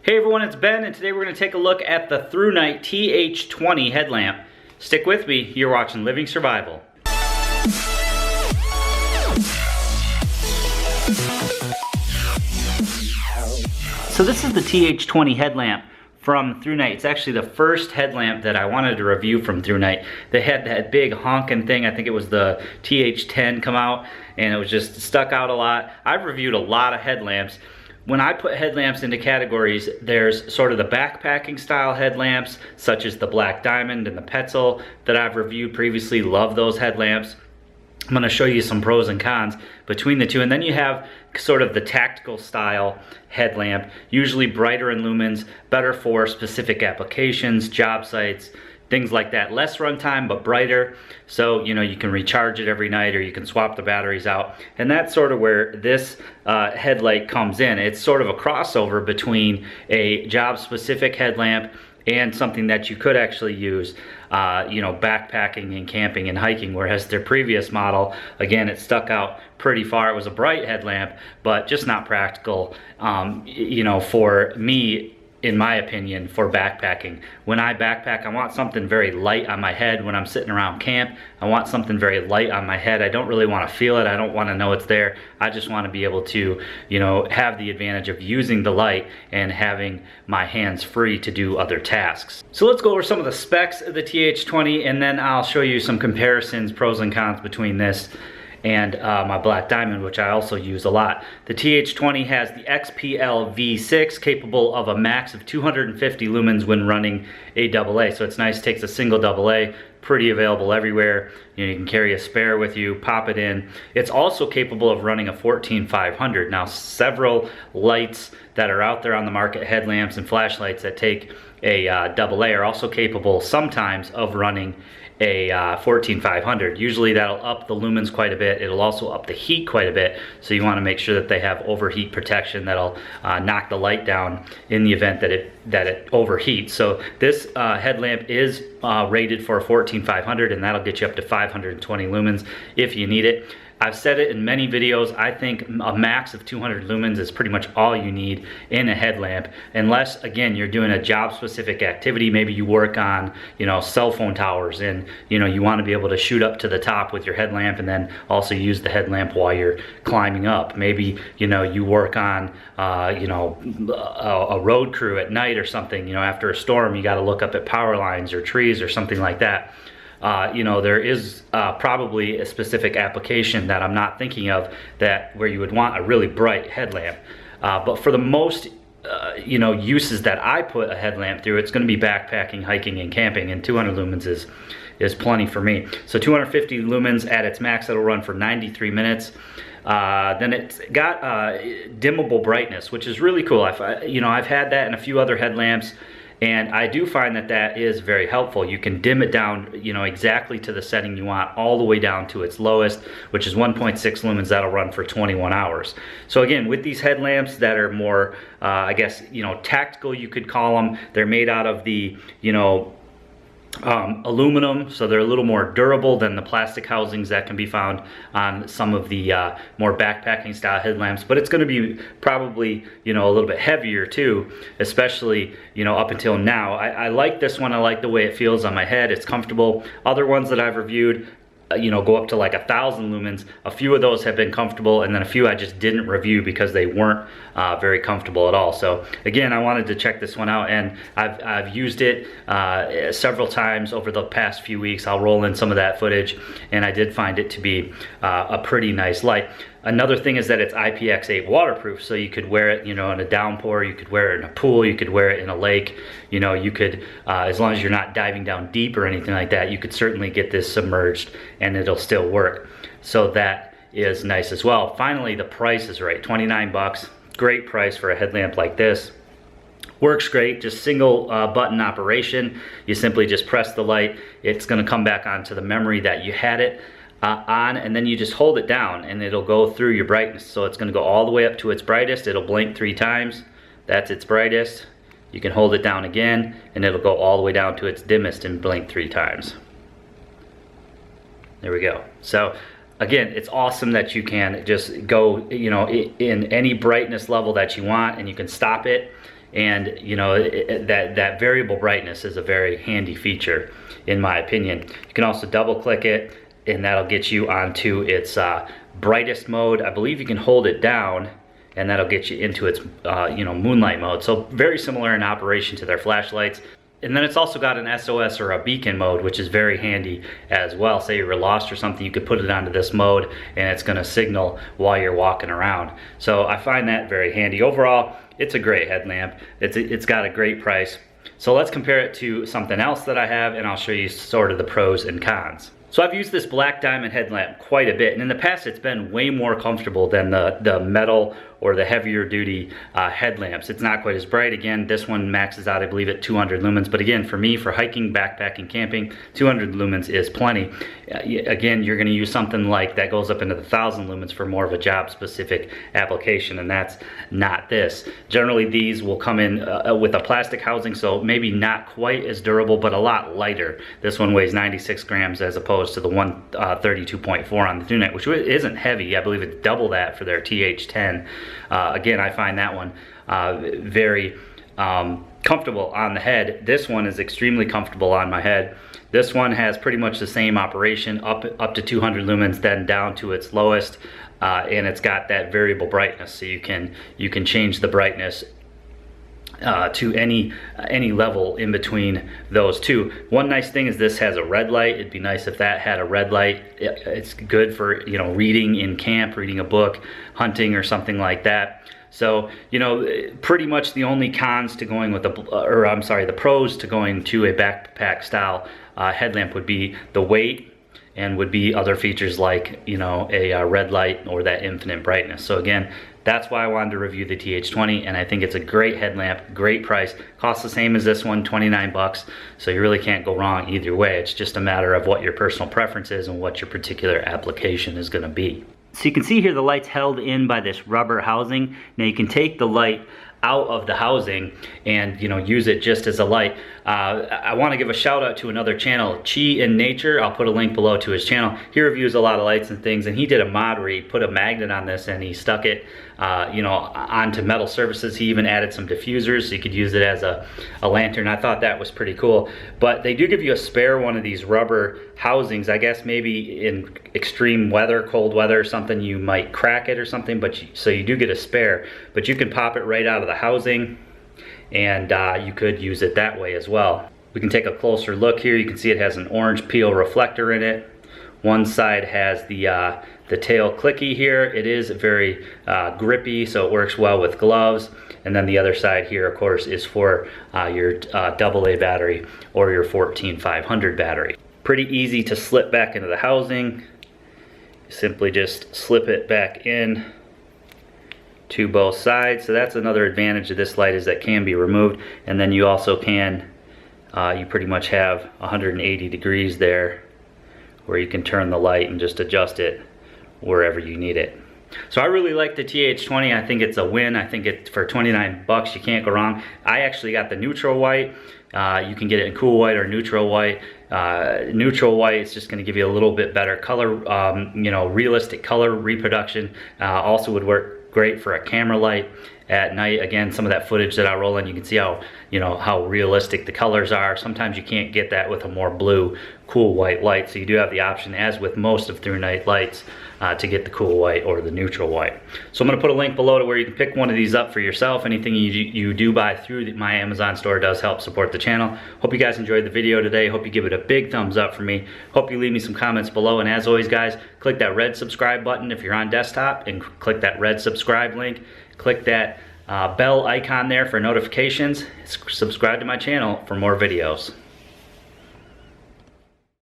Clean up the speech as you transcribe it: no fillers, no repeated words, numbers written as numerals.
Hey everyone, it's Ben, and today we're going to take a look at the ThruNite TH20 headlamp. Stick with me, you're watching Living Survival. So this is the TH20 headlamp from ThruNite. It's actually the first headlamp that I wanted to review from ThruNite. They had that big honking thing, I think it was the TH10 come out, and it was just stuck out a lot. I've reviewed a lot of headlamps. When I put headlamps into categories, there's sort of the backpacking style headlamps, such as the Black Diamond and the Petzl that I've reviewed previously. Love those headlamps. I'm going to show you some pros and cons between the two. And then you have sort of the tactical style headlamp, usually brighter in lumens, better for specific applications, job sites, things like that. Less runtime, but brighter. So, you know, you can recharge it every night or you can swap the batteries out. And that's sort of where this headlight comes in. It's sort of a crossover between a job-specific headlamp and something that you could actually use, you know, backpacking and camping and hiking, whereas their previous model, again, it stuck out pretty far. It was a bright headlamp, but just not practical, you know, for me, in my opinion, for backpacking. When I backpack, I want something very light on my head. When I'm sitting around camp, I want something very light on my head. I don't really want to feel it. I don't want to know it's there. I just want to be able to, you know, have the advantage of using the light and having my hands free to do other tasks. So let's go over some of the specs of the TH20, and then I'll show you some comparisons, pros and cons between this and my Black Diamond, which I also use a lot. The TH20 has the XPL V6, capable of a max of 250 lumens when running a AA. So it's nice, takes a single AA, pretty available everywhere. You know, you can carry a spare with you, pop it in. It's also capable of running a 14500. Now, several lights that are out there on the market, headlamps and flashlights that take a AA, are also capable sometimes of running a 14500. Usually that'll up the lumens quite a bit. It'll also up the heat quite a bit, so you want to make sure that they have overheat protection that'll knock the light down in the event that it overheats. So this headlamp is rated for a 14500, and that'll get you up to 520 lumens if you need it. I've said it in many videos, I think a max of 200 lumens is pretty much all you need in a headlamp, unless, again, you're doing a job-specific activity. Maybe you work on, you know, cell phone towers, and, you know, you want to be able to shoot up to the top with your headlamp and then also use the headlamp while you're climbing up. Maybe, you know, you work on, you know, a road crew at night or something. You know, after a storm, you got to look up at power lines or trees or something like that. You know, there is probably a specific application that I'm not thinking of where you would want a really bright headlamp. But for the most, you know, uses that I put a headlamp through, it's going to be backpacking, hiking, and camping, and 200 lumens is plenty for me. So 250 lumens at its max, it'll run for 93 minutes. Then it's got dimmable brightness, which is really cool. You know, I've had that in a few other headlamps, and I do find that that is very helpful. You can dim it down, you know, exactly to the setting you want, all the way down to its lowest, which is 1.6 lumens. That'll run for 21 hours. So again, with these headlamps that are more, I guess, you know, tactical, you could call them, they're made out of the, you know, aluminum, so they're a little more durable than the plastic housings that can be found on some of the more backpacking style headlamps. But it's going to be probably, you know, a little bit heavier too, especially, you know, up until now. I like this one. I like the way it feels on my head. It's comfortable. Other ones that I've reviewed, you know, go up to like 1,000 lumens. A few of those have been comfortable, and then a few I just didn't review because they weren't very comfortable at all. So again, I wanted to check this one out, and I've used it several times over the past few weeks. I'll roll in some of that footage, and I did find it to be a pretty nice light. Another thing is that it's IPX8 waterproof, so you could wear it, you know, in a downpour, you could wear it in a pool, you could wear it in a lake, you know, you could, as long as you're not diving down deep or anything like that, you could certainly get this submerged and it'll still work. So that is nice as well. Finally, the price is right, 29 bucks, great price for a headlamp like this. Works great, just single button operation. You simply just press the light, it's gonna come back onto the memory that you had it on, and then you just hold it down and it'll go through your brightness. So it's going to go all the way up to its brightest. It'll blink 3 times. That's its brightest. You can hold it down again and it'll go all the way down to its dimmest and blink 3 times. There we go. So again, it's awesome that you can just go, you know, in any brightness level that you want, and you can stop it And you know, that variable brightness is a very handy feature in my opinion. You can also double click it and that'll get you onto its brightest mode. I believe you can hold it down and that'll get you into its you know, moonlight mode. So very similar in operation to their flashlights. And then it's also got an SOS or a beacon mode, which is very handy as well. Say you were lost or something, you could put it onto this mode and it's gonna signal while you're walking around. So I find that very handy. Overall, it's a great headlamp. It's got a great price. So let's compare it to something else that I have and I'll show you sort of the pros and cons. So I've used this black diamond headlamp quite a bit, and in the past it's been way more comfortable than the metal or the heavier duty headlamps. It's not quite as bright. Again, this one maxes out, I believe, at 200 lumens, but again, for me, for hiking, backpacking, camping, 200 lumens is plenty. Again, you're gonna use something like that goes up into the 1,000 lumens for more of a job-specific application, and that's not this. Generally, these will come in with a plastic housing, so maybe not quite as durable, but a lot lighter. This one weighs 96 grams as opposed to the 132.4 on the ThruNite, which isn't heavy. I believe it's double that for their TH20. Again, I find that one very comfortable on the head. This one is extremely comfortable on my head. This one has pretty much the same operation, up to 200 lumens, then down to its lowest, and it's got that variable brightness, so you can change the brightness to any level in between those two. One nice thing is this has a red light. It'd be nice if that had a red light. It's good for, you know, reading in camp, reading a book, hunting or something like that. So, you know, pretty much the only cons to going with the pros to going to a backpack style headlamp would be the weight, and would be other features like, you know, a red light or that infinite brightness. So again, that's why I wanted to review the TH20, and I think it's a great headlamp, great price. Costs the same as this one, 29 bucks. So you really can't go wrong either way. It's just a matter of what your personal preference is and what your particular application is gonna be. So you can see here the light's held in by this rubber housing. Now you can take the light out of the housing and, you know, use it just as a light. I want to give a shout out to another channel, Chi in Nature. I'll put a link below to his channel. He reviews a lot of lights and things, and he did a mod where he put a magnet on this and he stuck it you know, onto metal surfaces. He even added some diffusers so you could use it as a lantern. I thought that was pretty cool. But they do give you a spare one of these rubber housings. I guess maybe in extreme weather, cold weather or something, you might crack it or something, but so you do get a spare, but you can pop it right out of the housing, and you could use it that way as well. We can take a closer look here. You can see it has an orange peel reflector in it. One side has the tail clicky here. It is very grippy, so it works well with gloves. And then the other side here, of course, is for your AA battery or your 14500 battery. Pretty easy to slip back into the housing. Simply just slip it back in to both sides. So that's another advantage of this light, is that can be removed, and then you also can you pretty much have 180 degrees there where you can turn the light and just adjust it wherever you need it. So I really like the TH20. I think it's a win. I think it, for 29 bucks, you can't go wrong. I actually got the neutral white. You can get it in cool white or neutral white. Neutral white is just going to give you a little bit better color, you know, realistic color reproduction. Also would work great for a camera light at night. Again, some of that footage that I roll in, you can see how, you know, how realistic the colors are. Sometimes you can't get that with a more blue, cool white light. So you do have the option, as with most of ThruNite lights, to get the cool white or the neutral white. So I'm going to put a link below to where you can pick one of these up for yourself. Anything you do buy through my Amazon store does help support the channel. Hope you guys enjoyed the video today. Hope you give it a big thumbs up for me. Hope you leave me some comments below. And as always, guys, click that red subscribe button if you're on desktop, and click that red subscribe link. Click that bell icon there for notifications. Subscribe to my channel for more videos.